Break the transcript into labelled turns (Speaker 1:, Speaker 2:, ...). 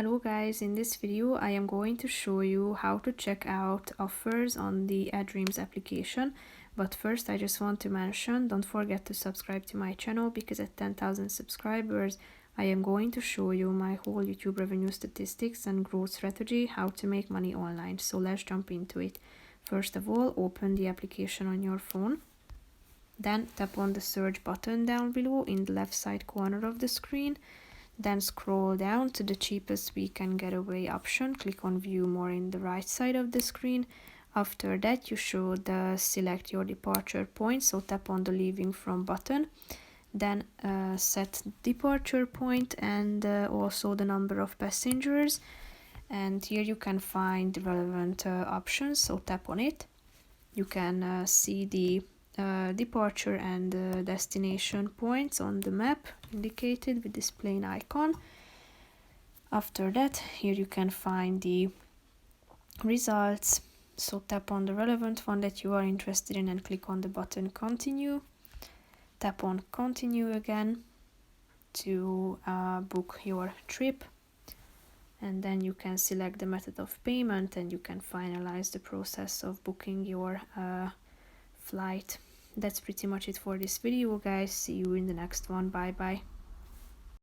Speaker 1: Hello guys, in this video I am going to show you how to check out offers on the eDreams application. But first I just want to mention, don't forget to subscribe to my channel because at 10,000 subscribers I am going to show you my whole YouTube revenue statistics and growth strategy, how to make money online. So let's jump into it. First of all, open the application on your phone. Then tap on the search button down below in the left side corner of the screen. Then scroll down to the cheapest weekend getaway option. Click on view more in the right side of the screen. After that you should select your departure point, so tap on the leaving from button. Then set departure point and also the number of passengers, and here you can find relevant options, so tap on it. You can see the departure and destination points on the map indicated with this plain icon. After that, here you can find the results, so tap on the relevant one that you are interested in and click on the button continue. Tap on continue again to book your trip, and then you can select the method of payment and you can finalize the process of booking your flight. That's pretty much it for this video, guys. See you in the next one. Bye bye.